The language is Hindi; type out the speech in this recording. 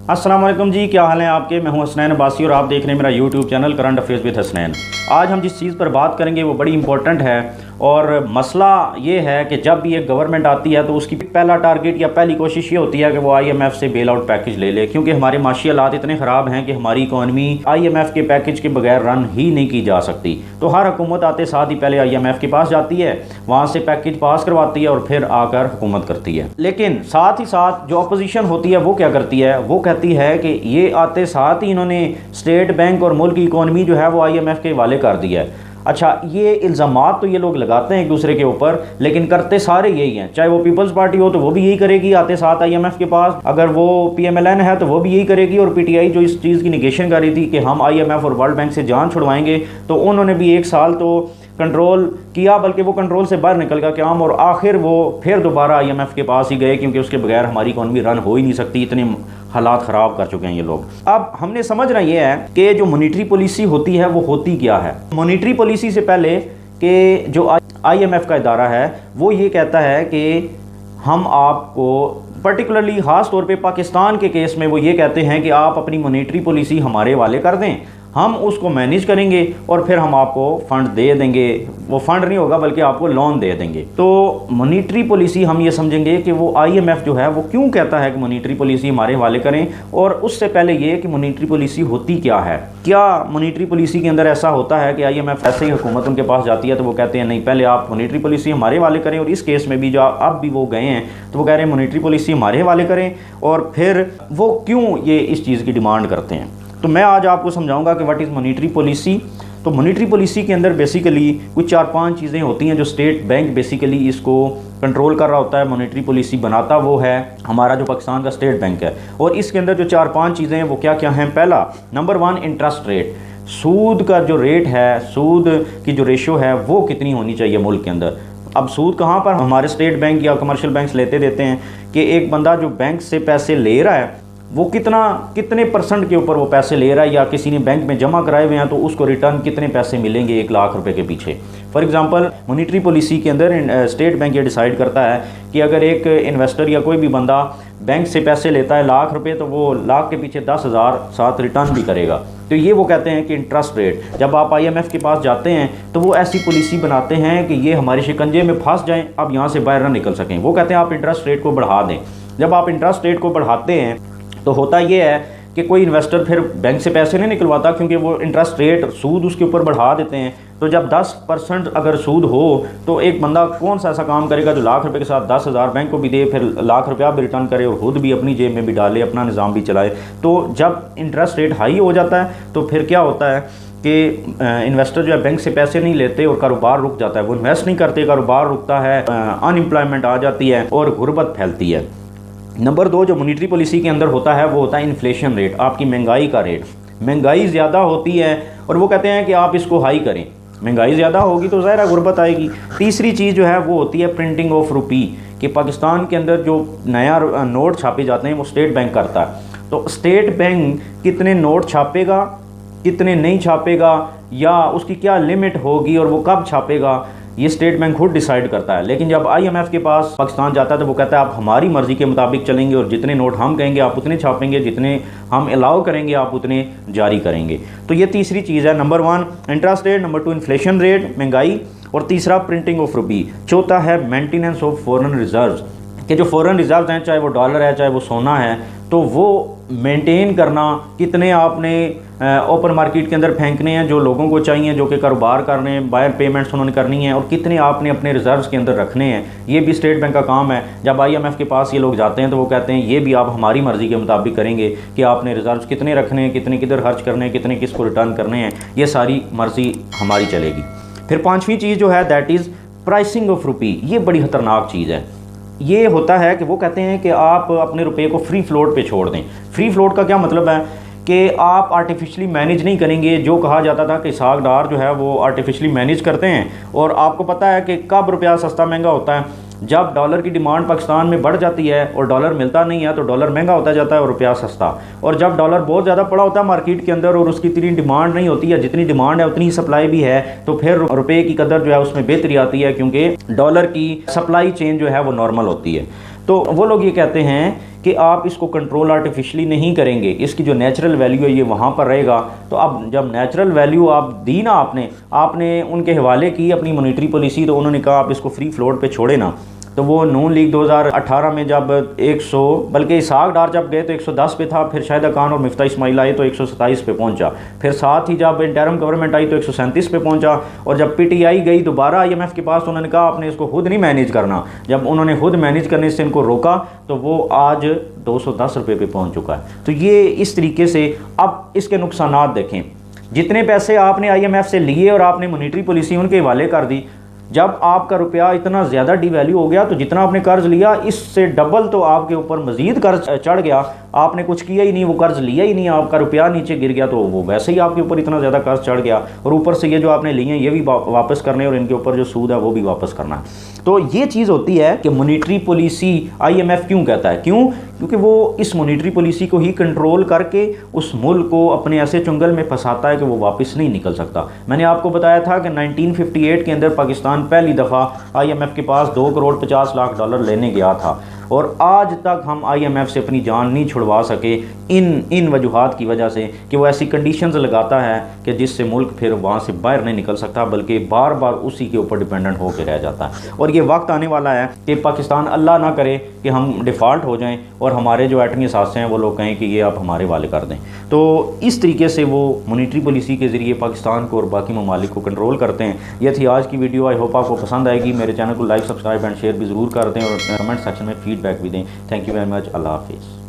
अस्सलाम वालेकुम जी, क्या हाल है आपके। मैं हूं हसनैन अब्बासी और आप देख रहे हैं मेरा YouTube channel current affairs with Hasnain. आज हम जिस चीज़ पर बात करेंगे वो बड़ी इंपॉर्टेंट है और मसला ये है कि जब भी एक गवर्नमेंट आती है तो उसकी पहला टारगेट या पहली कोशिश ये होती है कि वो IMF से बेल आउट पैकेज ले ले, क्योंकि हमारे माशी हालात इतने ख़राब हैं कि हमारी इकॉनमी IMF के पैकेज के बगैर रन ही नहीं की जा सकती। तो हर हुकूमत आते साथ ही पहले IMF के पास जाती है, वहाँ से पैकेज पास करवाती है और फिर आकर हुकूमत करती है। लेकिन साथ ही साथ जो अपोजिशन होती है वो क्या करती है, वो कहती है कि ये आते साथ ही इन्होंने स्टेट बैंक और मुल्क की इकॉनमी जो है वो IMF के हवाले कर दिया है। अच्छा, ये इल्ज़ामात तो ये लोग लगाते हैं एक दूसरे के ऊपर, लेकिन करते सारे यही हैं। चाहे वो पीपल्स पार्टी हो तो वो भी यही करेगी आते साथ IMF के पास, अगर वो PMLN है तो वो भी यही करेगी, और PTI जो इस चीज़ की निगेशन कर रही थी कि हम IMF और वर्ल्ड बैंक से जान छुड़वाएंगे, तो उन्होंने भी एक साल तो कंट्रोल किया, बल्कि वो कंट्रोल से बाहर निकल गया काम, और आखिर वो फिर दोबारा IMF के पास ही गए, क्योंकि उसके बगैर हमारी इकॉनमी रन हो ही नहीं सकती। इतने हालात ख़राब कर चुके हैं ये लोग। अब हमने समझना ये है कि जो मॉनेटरी पॉलिसी होती है वो होती क्या है। मॉनेटरी पॉलिसी से पहले कि जो IMF का इदारा है वो ये कहता है कि हम आपको पर्टिकुलरली ख़ास तौर पे पाकिस्तान के केस में वो ये कहते हैं कि आप अपनी मॉनेटरी पॉलिसी हमारे हवाले कर दें, हम उसको मैनेज करेंगे और फिर हम आपको फ़ंड दे देंगे। वो फ़ंड नहीं होगा बल्कि आपको लोन दे देंगे। तो मॉनेटरी पॉलिसी हम ये समझेंगे कि वो IMF जो है वो क्यों कहता है कि मॉनेटरी पॉलिसी हमारे हवाले करें, और उससे पहले ये कि मॉनेटरी पॉलिसी होती क्या है। क्या मॉनेटरी पॉलिसी के अंदर ऐसा होता है कि IMF ऐसे ही हुकूमत उनके पास जाती है तो वो कहते हैं नहीं, पहले आप मॉनेटरी पॉलिसी हमारे हवाले करें, और इस केस में भी जो अब भी वो गए हैं तो वो कह रहे हैं मॉनेटरी पॉलिसी हमारे हवाले करें, और फिर वो क्यों ये इस चीज़ की डिमांड करते हैं। तो मैं आज आपको समझाऊंगा कि व्हाट इज़ मॉनेटरी पॉलिसी। तो मॉनेटरी पॉलिसी के अंदर बेसिकली कुछ 4-5 चीज़ें होती हैं जो स्टेट बैंक बेसिकली इसको कंट्रोल कर रहा होता है। मॉनेटरी पॉलिसी बनाता वो है हमारा जो पाकिस्तान का स्टेट बैंक है, और इसके अंदर जो 4-5 चीज़ें हैं वो क्या क्या हैं। पहला, नंबर 1, इंटरेस्ट रेट। सूद का जो रेट है, सूद की जो रेशो है वो कितनी होनी चाहिए मुल्क के अंदर। अब सूद कहाँ पर हमारे स्टेट बैंक या कमर्शियल बैंक्स लेते देते हैं कि एक बंदा जो बैंक से पैसे ले रहा है वो कितने % के ऊपर वो पैसे ले रहा है, या किसी ने बैंक में जमा कराए हुए हैं तो उसको रिटर्न कितने पैसे मिलेंगे 1 लाख रुपए के पीछे। फॉर एग्जांपल, मॉनेटरी पॉलिसी के अंदर स्टेट बैंक ये डिसाइड करता है कि अगर एक इन्वेस्टर या कोई भी बंदा बैंक से पैसे लेता है लाख रुपए, तो वो लाख के पीछे 10,000 साथ रिटर्न भी करेगा। तो ये वो कहते हैं कि इंटरेस्ट रेट। जब आप IMF के पास जाते हैं तो वो ऐसी पॉलिसी बनाते हैं कि ये हमारे शिकंजे में फंस जाएं, अब यहाँ से बाहर ना निकल सकें। वो कहते हैं आप इंटरेस्ट रेट को बढ़ा दें। जब आप इंटरेस्ट रेट को बढ़ाते हैं तो होता ये है कि कोई इन्वेस्टर फिर बैंक से पैसे नहीं निकलवाता, क्योंकि वो इंटरेस्ट रेट सूद उसके ऊपर बढ़ा देते हैं। तो जब 10% अगर सूद हो तो एक बंदा कौन सा ऐसा काम करेगा जो लाख रुपए के साथ 10,000 बैंक को भी दे, फिर लाख रुपया भी रिटर्न करे और खुद भी अपनी जेब में भी डाले, अपना निज़ाम भी चलाए। तो जब इंटरेस्ट रेट हाई हो जाता है तो फिर क्या होता है कि इन्वेस्टर जो है बैंक से पैसे नहीं लेते और कारोबार रुक जाता है। वो इन्वेस्ट नहीं करते, कारोबार रुकता है, अनएम्प्लॉयमेंट आ जाती है और गुर्बत फैलती है। नंबर 2 जो मॉनेटरी पॉलिसी के अंदर होता है वो होता है इन्फ्लेशन रेट, आपकी महंगाई का रेट। महंगाई ज़्यादा होती है और वो कहते हैं कि आप इसको हाई करें। महंगाई ज़्यादा होगी तो ज़ाहिर गुर्बत आएगी। तीसरी चीज़ जो है वो होती है प्रिंटिंग ऑफ रुपी, कि पाकिस्तान के अंदर जो नया नोट छापे जाते हैं वो स्टेट बैंक करता है। तो स्टेट बैंक कितने नोट छापेगा, कितने नहीं छापेगा, या उसकी क्या लिमिट होगी और वो कब छापेगा, ये स्टेट बैंक खुद डिसाइड करता है। लेकिन जब IMF के पास पाकिस्तान जाता है तो वो कहता है आप हमारी मर्ज़ी के मुताबिक चलेंगे और जितने नोट हम कहेंगे आप उतने छापेंगे, जितने हम अलाउ करेंगे आप उतने जारी करेंगे। तो ये तीसरी चीज़ है। Number 1 interest rate, number 2 inflation rate, महंगाई, और तीसरा प्रिंटिंग ऑफ रुपी। चौथा है मेंटेनेंस ऑफ फॉरेन रिजर्व्स, कि जो फॉरेन रिजर्व्स हैं, चाहे वो डॉलर है चाहे वो सोना है, तो वो मेंटेन करना, कितने आपने ओपन मार्केट के अंदर फेंकने हैं जो लोगों को चाहिए, जो कि कारोबार कर रहे हैं, बायर पेमेंट्स उन्होंने करनी है, और कितने आपने अपने रिजर्व्स के अंदर रखने हैं, ये भी स्टेट बैंक का काम है। जब IMF के पास ये लोग जाते हैं तो वो कहते हैं ये भी आप हमारी मर्ज़ी के मुताबिक करेंगे कि आपने रिजर्व्स कितने रखने हैं, कितने किधर खर्च करने हैं, कितने किसको रिटर्न करने हैं, ये सारी मर्ज़ी हमारी चलेगी। फिर 5वीं चीज़ जो है that is pricing of rupee. ये बड़ी ख़तरनाक चीज़ है। ये होता है कि वो कहते हैं कि आप अपने रुपये को फ्री फ्लोट पे छोड़ दें। फ्री फ्लोट का क्या मतलब है कि आप आर्टिफिशियली मैनेज नहीं करेंगे। जो कहा जाता था कि सागदार जो है वो आर्टिफिशियली मैनेज करते हैं, और आपको पता है कि कब रुपया सस्ता महंगा होता है, जब डॉलर की डिमांड पाकिस्तान में बढ़ जाती है और डॉलर मिलता नहीं है तो डॉलर महंगा होता जाता है और रुपया सस्ता। और जब डॉलर बहुत ज़्यादा पड़ा होता है मार्केट के अंदर और उसकी इतनी डिमांड नहीं होती है, जितनी डिमांड है उतनी सप्लाई भी है, तो फिर रुपये की कदर जो है उसमें बेहतरी आती है, क्योंकि डॉलर की सप्लाई चेन जो है वो नॉर्मल होती है। तो वो लोग ये कहते हैं कि आप इसको कंट्रोल आर्टिफिशली नहीं करेंगे, इसकी जो नेचुरल वैल्यू है ये वहाँ पर रहेगा। तो अब जब नेचुरल वैल्यू आप दी ना, आपने उनके हवाले की अपनी मॉनेटरी पॉलिसी, तो उन्होंने कहा आप इसको फ्री फ्लोट पे छोड़े ना। तो वो नून लीग 2018 में जब 100 बल्कि इसहाक डार जब गए तो 110 पे था, फिर शाहिदा खान और मिफ्ता इस्माइल आए तो 127 पे पहुंचा, फिर साथ ही जब इंटरिम गवर्नमेंट आई तो 137 पे पहुंचा, और जब पीटीआई गई दोबारा IMF के पास तो उन्होंने कहा आपने इसको खुद नहीं मैनेज करना। जब उन्होंने खुद मैनेज करने से इनको रोका तो वो आज 210 रुपये पे पहुँच चुका है। तो ये इस तरीके से अब इसके नुकसानात देखें, जितने पैसे आपने IMF से लिए और आपने मॉनेटरी पॉलिसी उनके हवाले कर दी, जब आपका रुपया इतना ज़्यादा डिवैल्यू हो गया तो जितना आपने कर्ज लिया इससे डबल तो आपके ऊपर मज़ीद कर्ज चढ़ गया। आपने कुछ किया ही नहीं, वो कर्ज लिया ही नहीं, आपका रुपया नीचे गिर गया तो वो वैसे ही आपके ऊपर इतना ज़्यादा कर्ज चढ़ गया, और ऊपर से ये जो आपने लिए हैं ये भी वापस करने और इनके ऊपर जो सूद है वो भी वापस करना है। तो ये चीज़ होती है कि मॉनेटरी पॉलिसी IMF क्यों कहता है, क्यों? क्योंकि वो इस मॉनेटरी पॉलिसी को ही कंट्रोल करके उस मुल्क को अपने ऐसे चुंगल में फंसाता है कि वो वापस नहीं निकल सकता। मैंने आपको बताया था कि 1958 के अंदर पाकिस्तान पहली दफ़ा IMF के पास $2.50 करोड़ लेने गया था, और आज तक हम IMF से अपनी जान नहीं छुड़वा सके इन वजूहात की वजह से कि वो ऐसी कंडीशंस लगाता है कि जिससे मुल्क फिर वहाँ से बाहर नहीं निकल सकता, बल्कि बार बार उसी के ऊपर डिपेंडेंट होकर रह जाता है। और ये वक्त आने वाला है कि पाकिस्तान, अल्लाह ना करे कि हम डिफ़ॉल्ट हो जाएं और हमारे जो एटमी असासे हैं वो लोग कहें कि ये आप हमारे वाले कर दें। तो इस तरीके से वो मॉनेटरी पॉलिसी के ज़रिए पाकिस्तान को और बाकी ममालिक को कंट्रोल करते हैं। ये थी आज की वीडियो, आई होप आपको पसंद आएगी। मेरे चैनल को लाइक, सब्सक्राइब एंड शेयर भी ज़रूर कर दें और कमेंट सेक्शन में फीडबैक भी दें। Thank you very much. अल्लाह हाफिज़।